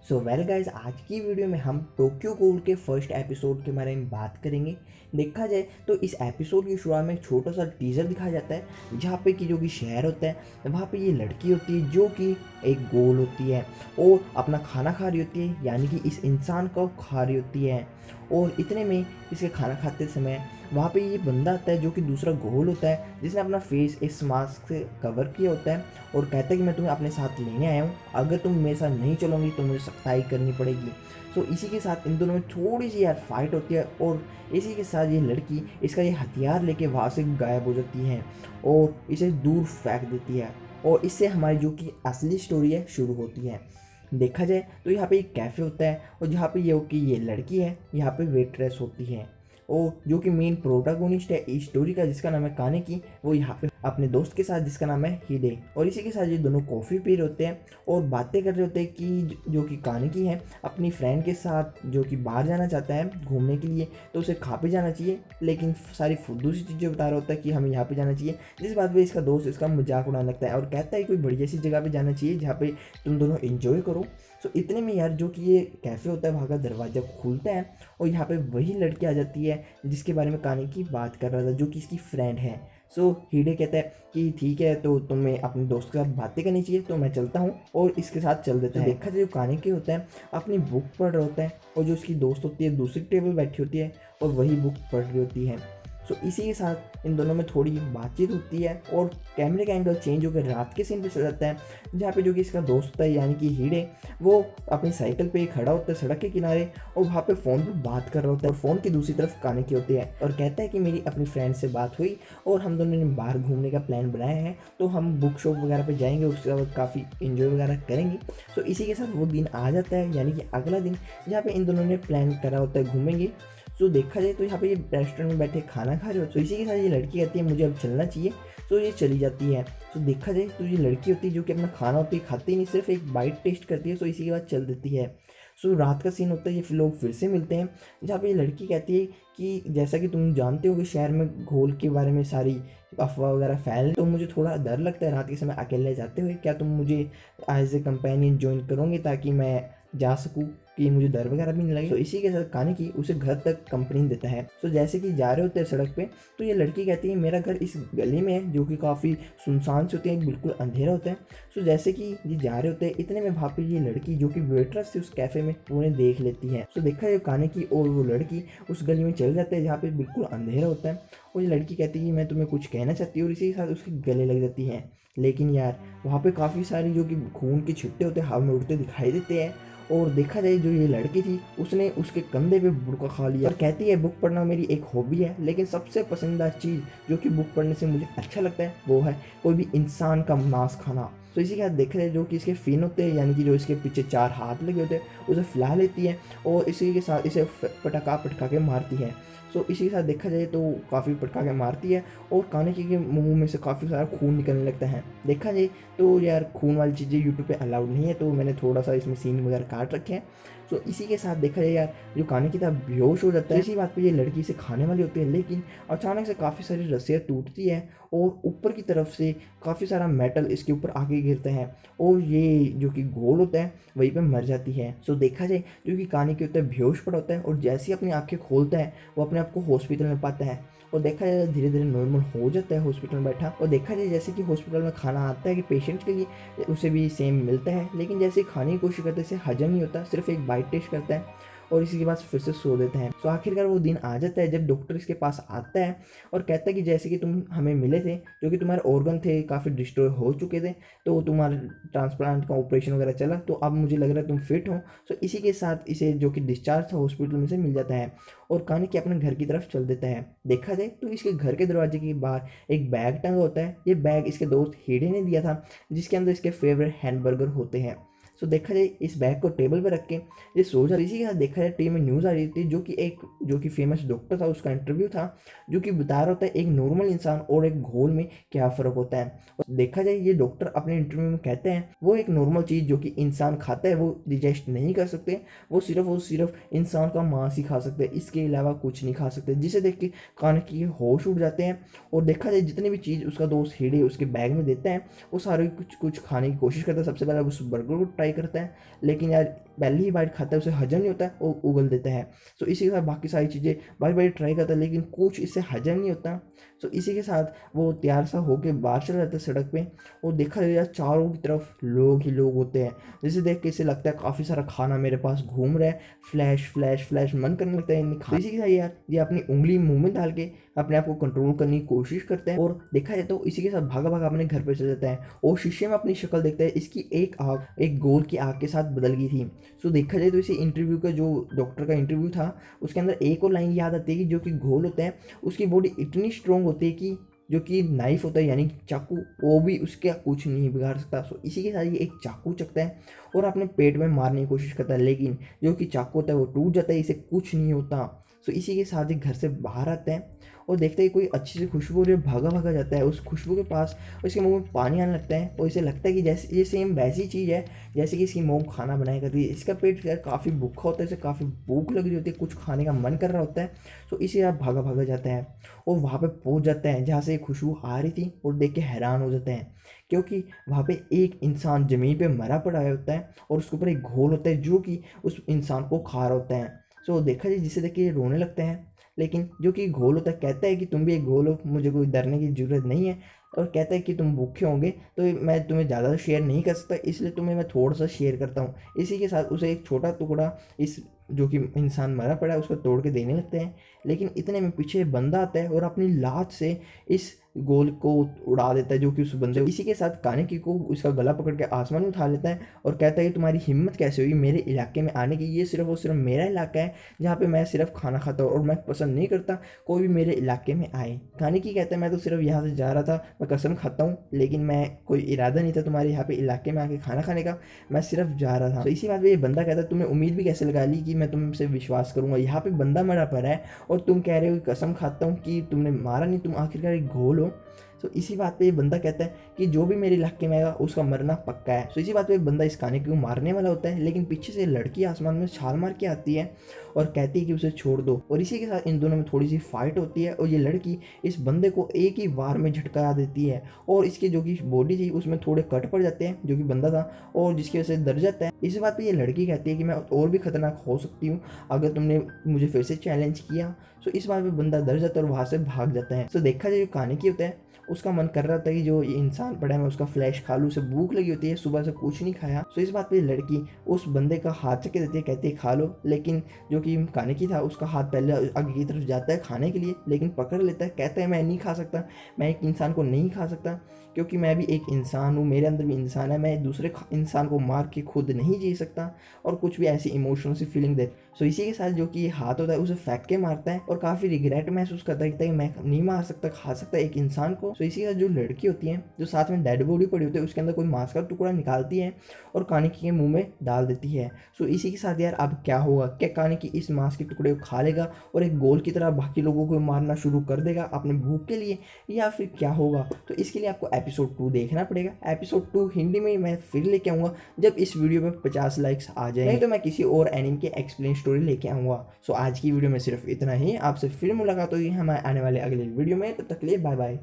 So well guys, आज की video में हम टोक्यो गहोल के फर्स्ट एपिसोड के बारे में बात करेंगे। देखा जाए तो इस एपिसोड की शुरुआत में एक छोटा सा टीजर दिखाया जाता है जहाँ पे कि जो कि शहर होता है वहाँ पे ये लड़की होती है जो कि एक गोल होती है और अपना खाना खा रही होती है, यानी कि इस इंसान को खा रही होती है। और इतने में इसके खाना खाते समय वहाँ पे ये बंदा आता है जो कि दूसरा गोल होता है, जिसने अपना फेस इस मास्क से कवर किया होता है और कहता है कि मैं तुम्हें अपने साथ लेने आया हूँ, अगर तुम मेरे साथ नहीं चलोगी तो मुझे सख्ताई करनी पड़ेगी। सो इसी के साथ इन दोनों में थोड़ी सी यार फाइट होती है और इसी के साथ ये लड़की इसका ये हथियार लेके वहाँ से गायब हो जाती है और इसे दूर फेंक देती है। और इससे हमारी जो कि असली स्टोरी है शुरू होती है। देखा जाए तो यहाँ पे एक कैफ़े होता है और जहाँ पे ये लड़की है यहाँ पे वेट्रेस होती है और जो कि मेन प्रोटागोनिस्ट है इस स्टोरी का, जिसका नाम है कानेकी, वो यहाँ पे अपने दोस्त के साथ जिसका नाम है हिडे। और इसी के साथ ये दोनों कॉफ़ी पी रहे होते हैं और बातें कर रहे होते हैं कि जो कि कानेकी है अपनी फ्रेंड के साथ जो कि बाहर जाना चाहता है घूमने के लिए, तो उसे खा पे जाना चाहिए, लेकिन सारी फुद्दू सी चीज़ें बता रहा होता है कि हमें यहाँ पे जाना चाहिए। जिस बात पे इसका दोस्त इसका मजाक उड़ाने लगता है और कहता है कोई बढ़िया सी जगह पे जाना चाहिए जहाँ पे तुम दोनों एंजॉय करो। सो इतने में यार जो कि ये कैफ़े होता है वहाँ का दरवाज़ा खुलता है और यहाँ पे वही लड़की आ जाती है जिसके बारे में कानेकी बात कर रहा था, जो कि इसकी फ्रेंड है। सो हीडे कहता है कि ठीक है, तो तुम्हें अपने दोस्त के साथ बातें करनी चाहिए, तो मैं चलता हूँ, और इसके साथ चल देता है। देखा जाए जो कानेकी होता है अपनी बुक पढ़ रहा होता है और जो उसकी दोस्त होती है दूसरी टेबल बैठी होती है और वही बुक पढ़ रही होती है। सो इसी के साथ इन दोनों में थोड़ी बातचीत होती है और कैमरे का एंगल चेंज होकर रात के सीन पे चल जाता है, जहाँ पे जो कि इसका दोस्त है यानी कि हीडे वो अपनी साइकिल पे खड़ा होता है सड़क के किनारे और वहाँ पे फ़ोन पे बात कर रहा होता है और फ़ोन की दूसरी तरफ कानेकी होती है और कहता है कि मेरी अपनी फ्रेंड से बात हुई और हम दोनों ने बाहर घूमने का प्लान बनाया है, तो हम बुक शॉप वगैरह पे जाएंगे, उसके बाद काफ़ी इन्जॉय वगैरह करेंगे। सो इसी के साथ वो दिन आ जाता है, यानी कि अगला दिन, जहाँ पे इन दोनों ने प्लान करा होता है घूमेंगे। सो देखा जाए तो यहाँ पे ये रेस्टोरेंट में बैठे खाना खा रहे हो, तो इसी के साथ ये लड़की कहती है मुझे अब चलना चाहिए। सो ये चली जाती है। तो देखा जाए तो ये लड़की होती है जो कि अपना खाना होती है खाती ही नहीं, सिर्फ एक बाइट टेस्ट करती है, सो इसी के बाद चल देती है। सो रात का सीन होता है, ये लोग फिर से मिलते हैं, जहाँ पे ये लड़की कहती है कि जैसा कि तुम जानते हो कि शहर में घोल के बारे में सारी अफवाह वगैरह फैल, तो मुझे थोड़ा डर लगता है रात के समय अकेले जाते हुए, क्या तुम मुझे एज ए कंपेनियन ज्वाइन करोगे ताकि मैं जा सकूँ, कि मुझे डर वगैरह भी नहीं लगे। तो इसी के साथ कानेकी उसे घर तक कंपनी देता है। तो जैसे कि जा रहे होते हैं सड़क पे, तो ये लड़की कहती है मेरा घर इस गली में है, जो कि काफ़ी सुनसान से होती है, बिल्कुल अंधेरा होता है। सो जैसे कि ये जा रहे होते हैं, इतने में वहाँ पे ये लड़की जो कि वेट्रेस थी उस कैफ़े में, वो उन्हें देख लेती है। सो देखा है कानेकी और वो लड़की उस गली में चल जाते हैं जहाँ पे बिल्कुल अंधेरा होता है और ये लड़की कहती है कि मैं तुम्हें कुछ कहना चाहती हूँ, और इसी के साथ उसके गले लग जाती है। लेकिन यार वहाँ पे काफ़ी सारी जो कि खून के छिट्टे होते हैं हवा में उड़ते दिखाई देते हैं और देखा जाए जो ये लड़की थी उसने उसके कंधे पे बुड़का खा लिया और कहती है बुक पढ़ना मेरी एक हॉबी है, लेकिन सबसे पसंदीदा चीज़ जो कि बुक पढ़ने से मुझे अच्छा लगता है वो है कोई भी इंसान का मांस खाना। तो इसी के साथ देखा जाए जो कि इसके फिन होते हैं, यानी कि जो इसके पीछे 4 हाथ लगे होते हैं, उसे फैला लेती है और इसी के साथ इसे पटका पटका के मारती है। सो इसी के साथ देखा जाए तो काफ़ी पटका के मारती है और कानेकी के मुंह में से काफ़ी सारा खून निकलने लगता है। देखा जाए तो यार खून वाली चीज़ें यूट्यूब पे अलाउड नहीं है, तो मैंने थोड़ा सा इसमें सीन वगैरह काट रखे हैं। सो इसी के साथ देखा जाए यार जो कानेकी था बेहोश हो जाता है। इसी बात पे ये लड़की से खाने वाली होती है, लेकिन अचानक से काफ़ी सारी रस्सियाँ टूटती है और ऊपर की तरफ से काफ़ी सारा मेटल इसके ऊपर आगे गिरता है और ये जो कि गोल होता है वहीं पे मर जाती है। सो देखा जाए जो कि कानेकी होता है बेहोश पड़ा होता है और जैसे ही अपनी आंखें खोलता है वो अपने आप को हॉस्पिटल में पाता है और देखा जाए धीरे धीरे नॉर्मल हो जाता है हॉस्पिटल में बैठा। और देखा जाए जैसे कि हॉस्पिटल में खाना आता है कि पेशेंट के लिए उसे भी सेम मिलता है, लेकिन जैसे खाने की कोशिश करते हैं हजम नहीं होता, सिर्फ एक बाइट टेस्ट करता है और इसी के बाद फिर से सो देते हैं। तो आखिरकार वो दिन आ जाता है जब डॉक्टर इसके पास आता है और कहता है कि जैसे कि तुम हमें मिले थे, जो कि तुम्हारे ऑर्गन थे काफ़ी डिस्ट्रॉय हो चुके थे, तो तुम्हारा ट्रांसप्लांट का ऑपरेशन वगैरह चला, तो अब मुझे लग रहा है तुम फिट हो। तो इसी के साथ इसे जो कि डिस्चार्ज था हॉस्पिटल में से मिल जाता है और कानेकी अपने घर की तरफ चल देता है। देखा जाए तो इसके घर के दरवाजे के बाहर एक बैग टंगा होता है। ये बैग इसके दोस्त हीडे ने दिया था, जिसके अंदर इसके फेवरेट हैमबर्गर होते हैं। सो देखा जाए इस बैग को टेबल पर रख के ये सो जा। इसी के साथ देखा जाए टीवी में न्यूज़ आ रही थी, जो कि फेमस डॉक्टर था, उसका इंटरव्यू था, जो कि बता रहा होता है एक नॉर्मल इंसान और एक घोल में क्या फ़र्क होता है। और देखा जाए ये डॉक्टर अपने इंटरव्यू में कहते हैं वो एक नॉर्मल चीज़ जो कि इंसान खाता है वो डिजेस्ट नहीं कर सकते, वो सिर्फ इंसान का मांस ही खा सकते हैं, इसके अलावा कुछ नहीं खा सकते। जिसे देख के कानेकी होश उड़ जाते हैं और देखा जाए जितनी भी चीज़ उसका दोस्त हीडे उसके बैग में देता है वो सारे कुछ कुछ खाने की कोशिश करता है। सबसे पहले उस बर्गर को ट्राई ट्राई करता है, लेकिन यार पहली ही बाइट खाता है उसे हजम नहीं होता है, वो उगल देता है। सो इसी के साथ बाकी सारी चीज़ें बारी बारी ट्राई करता है, लेकिन कुछ इससे हजम नहीं होता। सो इसी के साथ वो तैयार सा होकर बाहर चला जाता है सड़क पे, और देखा जाए यार चारों की तरफ लोग ही लोग होते हैं। जिसे देख के इसे लगता है काफ़ी सारा खाना मेरे पास घूम रहा है, फ्लैश फ्लैश फ्लैश मन करने लगता है इन्हें खा। इसी के साथ यार ये अपनी उंगली मुंह में डाल के अपने आप को कंट्रोल करने की कोशिश करते हैं, और देखा जाए तो इसी के साथ भागा भागा अपने घर पे चल जाता है, और शीशे में अपनी शक्ल देखता है, इसकी एक आँख एक गोल की आँख के साथ बदल गई थी। सो देखा जाए तो इसी इंटरव्यू का जो डॉक्टर का इंटरव्यू था उसके अंदर एक और लाइन याद आती है कि जो कि घोल होता है उसकी बॉडी इतनी स्ट्रॉन्ग होती है कि जो कि नाइफ होता है यानी कि चाकू, वो भी उसके कुछ नहीं बिगाड़ सकता। सो इसी के साथ ये एक चाकू चकता है और अपने पेट में मारने की कोशिश करता है, लेकिन जो कि चाकू होता है वो टूट जाता है, इसे कुछ नहीं होता। सो इसी के साथ ही घर से बाहर आता है और देखते ही कोई अच्छी सी खुशबू हो रही है, भागा भागा जाता है उस खुशबू के पास, और इसके मुंह में पानी आने लगता है, और इसे लगता है कि जैसे ये सेम वैसी चीज़ है जैसे कि इसकी मोम खाना बनाया करती है। इसका पेट काफ़ी भूखा होता है, इसे काफ़ी भूख लग रही होती है, कुछ खाने का मन कर रहा होता है। तो इसे आप भागा भागा जाता है और वहाँ पे पहुँच जाता है जहाँ से खुशबू आ रही थी, और देख के हैरान हो जाते हैं क्योंकि वहाँ पे एक इंसान ज़मीन पे मरा पड़ा होता है और उसके ऊपर एक घोल होता है जो कि उस इंसान को खा रहा होता है। सो देखा जाए जिसे देख के रोने लगते हैं, लेकिन जो कि घोल होता है कहता है कि तुम भी एक घोल हो, मुझे कोई डरने की ज़रूरत नहीं है, और कहता है कि तुम भूखे होंगे तो मैं तुम्हें ज़्यादा शेयर नहीं कर सकता, इसलिए तुम्हें मैं थोड़ा सा शेयर करता हूँ। इसी के साथ उसे एक छोटा टुकड़ा इस जो कि इंसान मरा पड़ा है उसको तोड़ के देने लगते हैं, लेकिन इतने में पीछे बंदा आता है और अपनी लात से इस गोल को उड़ा देता है जो कि उस बंदे। इसी के साथ कानेकी को उसका गला पकड़ के आसमान में उठा लेता है और कहता है कि तुम्हारी हिम्मत कैसे हुई मेरे इलाके में आने की, ये सिर्फ और सिर्फ मेरा इलाका है जहाँ पे मैं सिर्फ खाना खाता हूँ और मैं पसंद नहीं करता कोई भी मेरे इलाके में आए। कानेकी कहता है मैं तो सिर्फ यहाँ से जा रहा था, मैं कसम खाता हूँ, लेकिन मैं कोई इरादा नहीं था तुम्हारे यहाँ पे इलाके में आके खाना खाने का, मैं सिर्फ जा रहा था। तो इसी बात पे ये बंदा कहता है तुम्हें उम्मीद भी कैसे लगा ली कि मैं तुमसे विश्वास करूंगा, यहाँ पे बंदा मरा पड़ा है और तुम कह रहे हो कसम खाता हूँ कि तुमने मारा नहीं, तुम आखिरकार एक घोल हो। तो इसी बात पे ये बंदा कहता है कि जो भी मेरे इलाके में आएगा उसका मरना पक्का है। तो इसी बात पे बंदा इस कानेकी को मारने वाला होता है, लेकिन पीछे से लड़की आसमान में छाल मार के आती है और कहती है कि उसे छोड़ दो, और इसी के साथ इन दोनों में थोड़ी सी फाइट होती है और ये लड़की इस बंदे को एक ही वार में झटका देती है और इसकी जो कि बॉडी थी उसमें थोड़े कट पड़ जाते हैं जो कि बंदा था, और जिसकी वजह से डर जाता है। इसी बात पे ये लड़की कहती है कि मैं और भी खतरनाक हो सकती हूँ अगर तुमने मुझे फिर से चैलेंज किया। सो इस बात पे बंदा डर जाता है और वहाँ से भाग जाता है। तो देखा जाए जो कानेकी होता है उसका मन कर रहा था कि जो ये इंसान पड़ा है मैं उसका फ्लैश खा लूँ, उसे भूख लगी होती है, सुबह से कुछ नहीं खाया। सो इस बात पे लड़की उस बंदे का हाथ चके देती है, कहती है खा लो, लेकिन जो कि कानेकी था उसका हाथ पहले आगे की तरफ जाता है खाने के लिए, लेकिन पकड़ लेता है, कहता है मैं नहीं खा सकता, मैं एक इंसान को नहीं खा सकता क्योंकि मैं भी एक इंसान हूँ, मेरे अंदर भी इंसान है, मैं दूसरे इंसान को मार के खुद नहीं जी सकता और कुछ भी ऐसी इमोशनल सी फीलिंग दे। सो इसी के साथ जो कि ये हाथ होता है उसे फेंक के मारता है और काफ़ी रिग्रेट महसूस करता है कि मैं नहीं मार सकता, खा सकता एक इंसान को। सो इसी के साथ जो लड़की होती है जो साथ में डेड बॉडी पड़ी होती है उसके अंदर कोई मांस का टुकड़ा निकालती है और कानेकी के मुंह में डाल देती है। सो इसी के साथ यार अब क्या होगा, क्या कानेकी इस मांस के टुकड़े को खा लेगा और एक गोल की तरह बाकी लोगों को मारना शुरू कर देगा अपने भूख के लिए, या फिर क्या होगा? तो इसके लिए आपको एपिसोड 2 देखना पड़ेगा। एपिसोड 2 हिंदी में मैं फिर लेके आऊँगा जब इस वीडियो पे 50 लाइक्स आ जाए, नहीं तो मैं किसी और एनिमे के एक्सप्लेन स्टोरी लेके आऊँगा। सो आज की वीडियो में सिर्फ इतना ही, आपसे फिर मुलाकात होगी हमारे आने वाले अगले वीडियो में, तब तक के लिए बाय बाय।